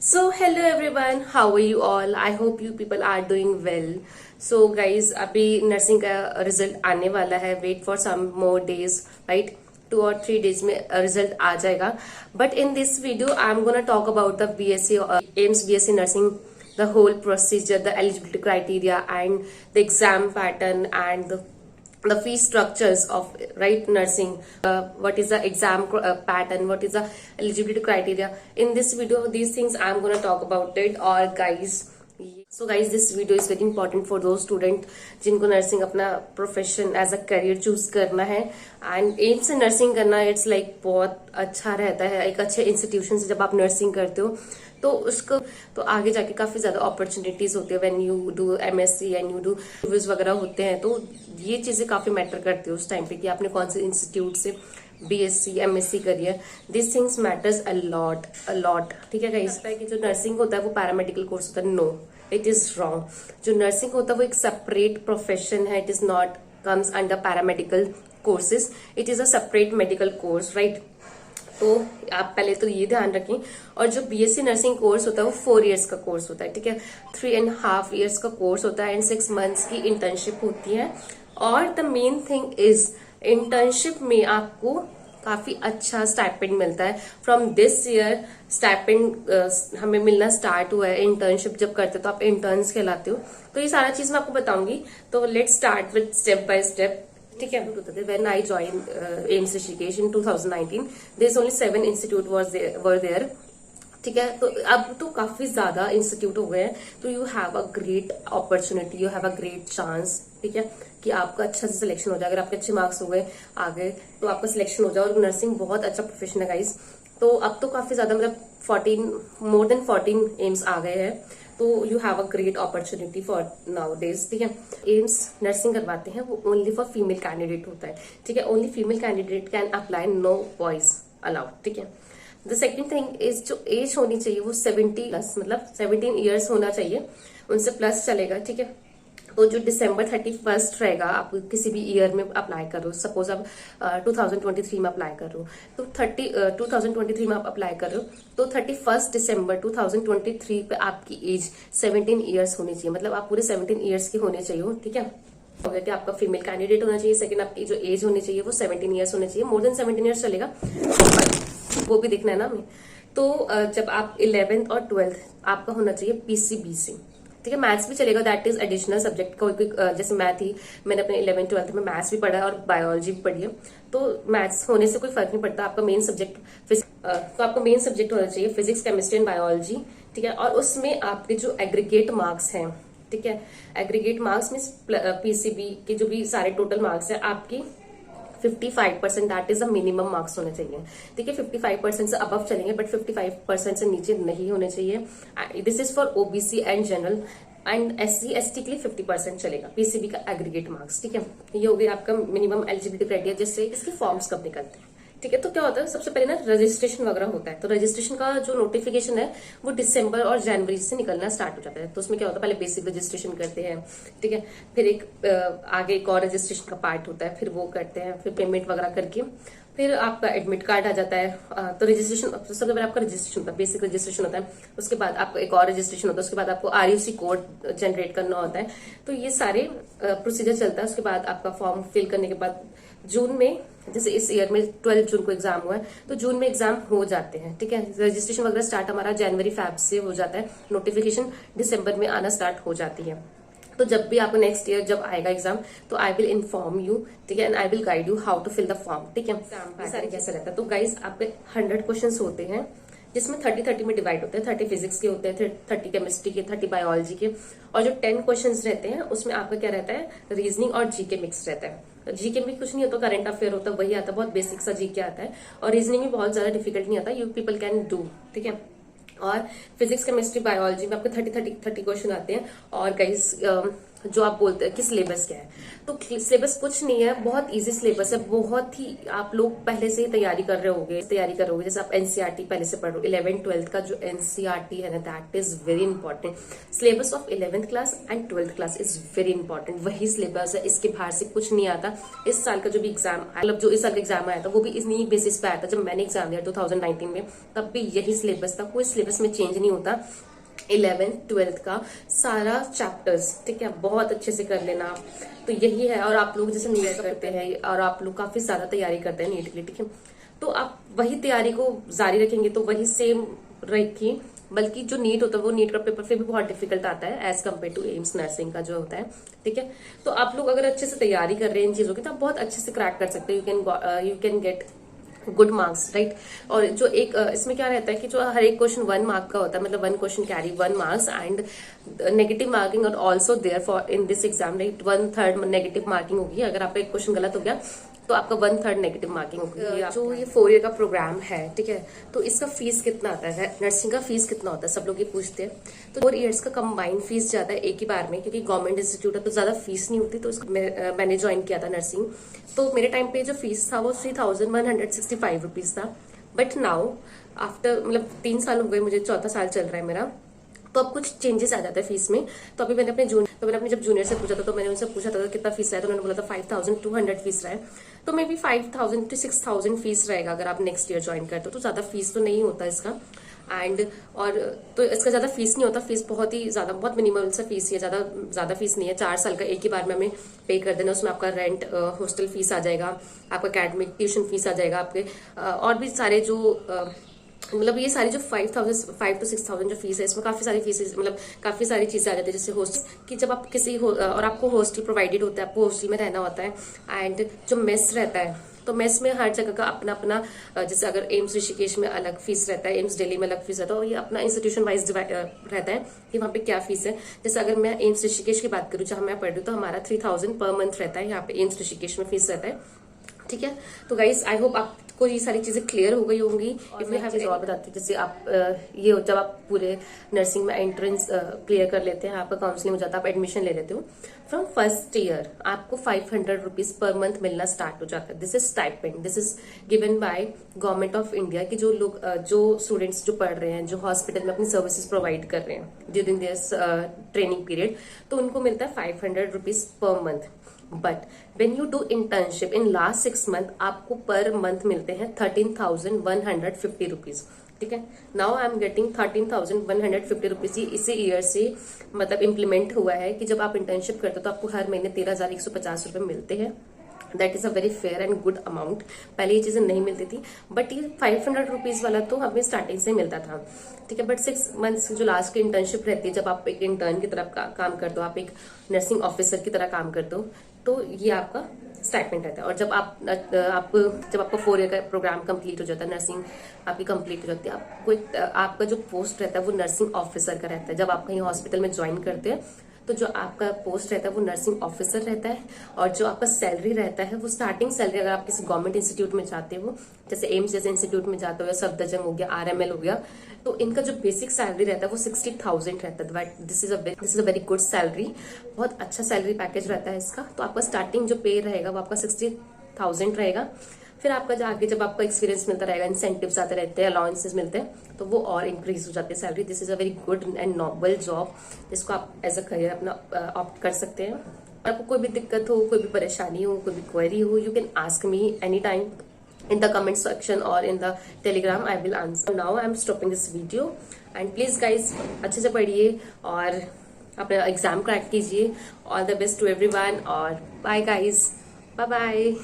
So hello everyone, how are you all? I hope you people are doing well. So guys, अभी nursing का result आने वाला है. Wait for some more days, right? 2 or 3 days में result आ जाएगा. But in this video I am gonna talk about the BSc AIIMS BSc nursing, the whole procedure, the eligibility criteria, and the exam pattern, and the fee structures of right nursing. What is the exam pattern? What is the eligibility criteria? In this video, these things I'm gonna talk about it. Or guys, so guys, this video is very important for those student जिनको nursing अपना profession as a career choose करना है. And AIIMS से nursing करना it's like बहुत अच्छा रहता है. एक अच्छे इंस्टीट्यूशन से जब आप नर्सिंग करते हो तो उसको तो आगे जाके काफी ज्यादा अपॉर्चुनिटीज होती है. When you do MSc and you do reviews वगैरह होते हैं, तो ये चीजें काफी मैटर करती है उस टाइम पे कि आपने कौन से इंस्टीट्यूट से बीएससी एमएससी करी है. This things matters a lot. ठीक है गाइस, कि जो नर्सिंग होता है वो पैरामेडिकल कोर्स होता है. No, it is wrong. जो नर्सिंग होता है वो एक सेपरेट प्रोफेशन है. It is not comes under paramedical courses. It is a separate medical course, right? तो आप पहले तो ये ध्यान रखें. और जो बीएससी नर्सिंग कोर्स होता है वो 4 years का कोर्स होता है. ठीक है, 3.5 years का कोर्स होता है एंड 6 months की इंटर्नशिप होती है. और the main thing is internship में आपको काफी अच्छा स्टाइपेंड मिलता है. फ्रॉम दिस ईयर स्टाइपेंड हमें मिलना स्टार्ट हुआ है. इंटर्नशिप जब करते हो तो आप इंटर्न्स कहलाते हो. तो ये सारा चीज मैं आपको बताऊंगी. तो let's start with step by step. ठीक है, when I join AIIMS Rishikesh in 2019, there is only 7 institute were there. ठीक है, तो अब तो काफी ज्यादा इंस्टीट्यूट हो गए हैं. तो you have a great opportunity, you have a great chance. ठीक है, कि आपका अच्छा से सिलेक्शन हो जाए. अगर आपके अच्छे मार्क्स हो गए आगे तो आपका सिलेक्शन हो जाए. और नर्सिंग बहुत अच्छा प्रोफेशन है गाइस. तो अब तो काफी ज्यादा मतलब मोर देन 14 एम्स आ गए हैं. तो you have a great opportunity for now days. ठीक है, एम्स नर्सिंग करवाते हैं वो ओनली फॉर फीमेल कैंडिडेट होता है. ठीक है, only female candidate can apply, no boys allowed. ठीक है, द सेकेंड थिंग इज जो एज होनी चाहिए वो 70 प्लस, मतलब 17 ईयर्स होना चाहिए. उनसे प्लस चलेगा. ठीक है, तो जो December 31 रहेगा, आप किसी भी ईयर में अप्लाई करो. सपोज आप 2023 में अप्लाई करो तो 2023 में आप अप्लाई करो तो 31 December 2023 पे आपकी एज 17 ईयर्स होनी चाहिए. मतलब आप पूरे 17 ईयर्स के होने चाहिए. ठीक है, हो गया कि आपका फीमेल कैंडिडेट होना चाहिए. सेकंड, आपकी जो एज होनी चाहिए वो 17 ईयर्स होनी चाहिए. मोर देन 17 ईयर्स चलेगा, वो भी देखना है ना हमें. तो जब आप 11th और 12th आपका होना चाहिए पीसीबीसी. ठीक है, मैथ्स भी चलेगा, दैट इज एडिशनल सब्जेक्ट. कोई जैसे मैथ ही, मैंने अपने 11th 12th में मैथ्स भी पढ़ा है और बायोलॉजी भी पढ़ी है. तो मैथ्स होने से कोई फर्क नहीं पड़ता. आपका मेन सब्जेक्ट तो आपका मेन सब्जेक्ट होना चाहिए फिजिक्स, केमिस्ट्री एंड बायोलॉजी. ठीक है, और उसमें आपके जो एग्रीगेट मार्क्स हैं, ठीक है, एग्रीगेट मार्क्स में पीसीबी के जो भी सारे टोटल मार्क्स है आपकी 55%, that is the minimum marks होने चाहिए. ठीक है, 55% से अबव चलेंगे बट 55% से नीचे नहीं होने चाहिए. This is for OBC and general. And SC ST के लिए 50% चलेगा पीसीबी का एग्रीगेट मार्क्स. ठीक है, ये हो गया आपका मिनिमम एलिजिबिलिटी क्राइटेरिया. जिससे इसके फॉर्म्स कब निकलते हैं. ठीक है, तो क्या होता है, सबसे पहले ना रजिस्ट्रेशन वगैरह होता है. तो रजिस्ट्रेशन का जो नोटिफिकेशन है वो दिसंबर और जनवरी से निकलना स्टार्ट हो जाता है. तो उसमें क्या होता है, पहले बेसिक रजिस्ट्रेशन करते हैं. ठीक है, फिर आगे एक और रजिस्ट्रेशन का पार्ट होता है, फिर वो करते हैं, फिर पेमेंट वगैरह करके फिर आपका एडमिट कार्ड आ जाता है. तो रजिस्ट्रेशन सबसे पहले आपका रजिस्ट्रेशन होता है, बेसिक रजिस्ट्रेशन होता है. उसके बाद आपका एक और रजिस्ट्रेशन होता है. उसके बाद आपको आरयूसी कोड जनरेट करना होता है. तो ये सारे प्रोसीजर चलता है. उसके बाद आपका फॉर्म फिल करने के बाद जून में, जैसे इस ईयर में 12 जून को एग्जाम हुआ है तो जून में एग्जाम हो जाते हैं. ठीक है, रजिस्ट्रेशन वगैरह स्टार्ट हमारा जनवरी फैब से हो जाता है. नोटिफिकेशन दिसंबर में आना स्टार्ट हो जाती है. तो जब भी आपको नेक्स्ट ईयर जब आएगा एग्जाम तो आई विल इन्फॉर्म यू. ठीक है, and I will guide you how to fill the form. ठीक है, सारे कैसे रहता है. तो गाइस, आपके 100 क्वेश्चंस होते हैं जिसमें 30-30 में डिवाइड होते हैं. 30 फिजिक्स के होते हैं, 30 केमिस्ट्री के, 30 बायोलॉजी के. और जो 10 क्वेश्चंस रहते हैं उसमें आपका क्या रहता है, रीजनिंग और जीके मिक्स रहता है. जीके में कुछ नहीं होता, करंट अफेयर होता है, वही आता है, बहुत बेसिक सा जीके आता है. और रीजनिंग में बहुत ज्यादा डिफिकल्ट नहीं आता, यू पीपल कैन डू. ठीक है, और फिजिक्स केमिस्ट्री बायोलॉजी में आपको 30 क्वेश्चन आते हैं. और गाइस जो आप बोलते हैं कि सिलेबस क्या है, तो सिलेबस कुछ नहीं है, बहुत इजी सिलेबस है, बहुत ही आप लोग पहले से ही तैयारी कर रहे होगे। जैसे आप एनसीईआरटी पहले से पढ़ रहे हो, 11th-12th का जो एनसीईआरटी है ना, that is very important. Syllabus of 11th class and 12th class is very important, वही सिलेबस है, इसके बाहर से कुछ नहीं आता। इस साल का जो भी एग्जाम, मतलब जो इस साल का एग्जाम आया था वो भी इन्हीं बेसिस पे आया था। जब मैंने एग्जाम दिया 2019 में, तब भी यही सिलेबस था, कोई सिलेबस में चेंज नहीं होता। 11th-12th का सारा चैप्टर्स, ठीक है, बहुत अच्छे से कर लेना आप। तो यही है। और आप लोग जैसे नीट करते हैं और आप लोग काफी ज्यादा तैयारी करते हैं नीट के लिए, ठीक है, तो आप वही तैयारी को जारी रखेंगे तो वही सेम रखिए। बल्कि जो नीट होता है वो नीट का पेपर फिर भी बहुत डिफिकल्ट आता है as compare to AIIMS nursing का जो होता है, ठीक है। तो आप लोग अगर अच्छे से तैयारी कर रहे हैं इन चीजों की तो आप बहुत अच्छे से क्रैक कर सकते हैं। You can get good marks, right. और जो एक इसमें क्या रहता है कि जो हर एक क्वेश्चन 1 मार्क का होता है, मतलब 1 question carry 1 marks and negative marking और also there for in this exam, right. 1/3 negative marking होगी अगर आपका एक क्वेश्चन गलत हो गया तो आपका 1/3 नेगेटिव मार्किंग होगी। जो ये 4 ईयर का प्रोग्राम है, ठीक है, तो इसका फीस कितना आता है, नर्सिंग का फीस कितना होता है, सब लोग ये पूछते हैं। तो 4 ईयर्स का कंबाइंड फीस जाता है एक ही बार में, क्योंकि गवर्नमेंट इंस्टीट्यूट है तो ज्यादा फीस नहीं होती। तो मैंने ज्वाइन किया था नर्सिंग, तो मेरे टाइम पे जो फीस था वो 3165 रुपीज था। बट नाउ आफ्टर, मतलब 3 साल हो गए मुझे, 4था साल चल रहा है मेरा, तो अब कुछ चेंजेस आ जाते हैं फीस में। तो अभी मैंने अपने जब जूनियर से पूछा था तो मैंने उनसे पूछा था कितना फीस है, तो उन्होंने बोला था 5200 फीस रहा है। तो मे बी 5000 to 6000 फीस रहेगा अगर आप नेक्स्ट ईयर ज्वाइन करते हो, तो ज्यादा फीस तो नहीं होता इसका। एंड और तो इसका ज्यादा फीस नहीं होता, फीस बहुत ही ज्यादा, बहुत मिनिमल सा फीस है, ज्यादा फीस नहीं है। 4 साल का एक ही बार में हमें पे कर देना, उसमें आपका रेंट, हॉस्टल फीस आ जाएगा, आपका एकेडमिक ट्यूशन फीस आ जाएगा, आपके और भी सारे जो मतलब ये सारी जो 5 to 6,000 जो फीस है, इसमें काफी सारी फीस, मतलब काफी सारी चीजें आ जाती है। जैसे हॉस्टल की, जब आप किसी और आपको हॉस्टल प्रोवाइडेड होता है, आपको हॉस्टल में रहना होता है। एंड जो मेस रहता है, तो मेस में हर जगह का अपना अपना, जैसे अगर एम्स ऋषिकेश में अलग फीस रहता है, एम्स दिल्ली में अलग फीस रहता है, और ये अपना इंस्टीट्यूशन वाइज रहता है कि वहाँ पे क्या फीस है। जैसे अगर मैं एम्स ऋषिकेश की बात करूँ जहाँ मैं पढ़ रही हूँ, तो हमारा 3000 पर मंथ रहता है, यहाँ पे एम्स ऋषिकेश में फीस रहता है, ठीक है। तो गाइस आई होप आपको ये सारी चीजें क्लियर हो गई होंगी। इफ यू हैव और बताती हूँ, जैसे आप ये जब आप पूरे नर्सिंग में एंट्रेंस क्लियर कर लेते हैं, आपका काउंसलिंग हो जाता है, आप एडमिशन ले लेते हो, फ्रॉम फर्स्ट ईयर आपको 500 रुपीज पर मंथ मिलना स्टार्ट हो जाता है। This is stipend, this is given by government of India, की जो लोग जो स्टूडेंट्स जो पढ़ रहे हैं, जो हॉस्पिटल में अपनी सर्विसेज प्रोवाइड कर रहे हैं ड्यूरिंग दिस ट्रेनिंग पीरियड, तो उनको मिलता है 500 rupees per month. But when you do internship in last 6 month, आपको पर मंथ मिलते हैं 13,150 रुपीज, ठीक है। Now I am getting 13,150 rupees. ये इसी ईयर से मतलब इम्प्लीमेंट हुआ है कि जब आप इंटर्नशिप करते हो तो आपको हर महीने 13,150 रुपए मिलते हैं। That is a very fair and good amount. पहले ये चीजें नहीं मिलती थी, बट ये 500 रुपीज वाला तो हमें स्टार्टिंग से मिलता था, ठीक है। बट 6 मंथ्स जो लास्ट की इंटर्नशिप रहती है, जब आप एक इंटर्न की तरफ काम करते हो, आप एक नर्सिंग ऑफिसर की तरह काम करते हो, तो ये आपका स्टाइपेंड रहता है। और जब आपका 4 ईयर का प्रोग्राम कंप्लीट हो जाता है, नर्सिंग आपकी कंप्लीट हो जाती है, आपका जो पोस्ट रहता है वो नर्सिंग ऑफिसर का रहता है। जब आप कहीं हॉस्पिटल में ज्वाइन करते हैं तो जो आपका पोस्ट रहता है वो नर्सिंग ऑफिसर रहता है। और जो आपका सैलरी रहता है वो स्टार्टिंग सैलरी, अगर आप किसी गवर्नमेंट इंस्टीट्यूट में जाते हो, जैसे एम्स जैसे इंस्टीट्यूट में जाते हो, या सफदरजंग हो गया, RML हो गया, तो इनका जो बेसिक सैलरी रहता है वो 60,000 रहता है। This is a very good salary, बहुत अच्छा सैलरी पैकेज रहता है इसका। तो आपका स्टार्टिंग जो पे रहेगा वो आपका 60,000 रहेगा। फिर आपका आगे जब आपका एक्सपीरियंस मिलता रहेगा, इंसेंटिव्स आते रहते हैं, अलाउंसेस मिलते हैं, तो वो और इंक्रीज हो जाती है salary. This is a very good and noble job, जिसको आप एज अ करियर अपना ऑप्ट कर सकते हैं। आपको कोई भी दिक्कत हो, कोई भी परेशानी हो, कोई भी क्वेरी हो, you can ask me any time in the comment section or in the telegram. I will answer. Now I am stopping this video and please guys अच्छे से पढ़िए और अपना एग्जाम क्रैक कीजिए। All the best to everyone और bye guys, bye bye.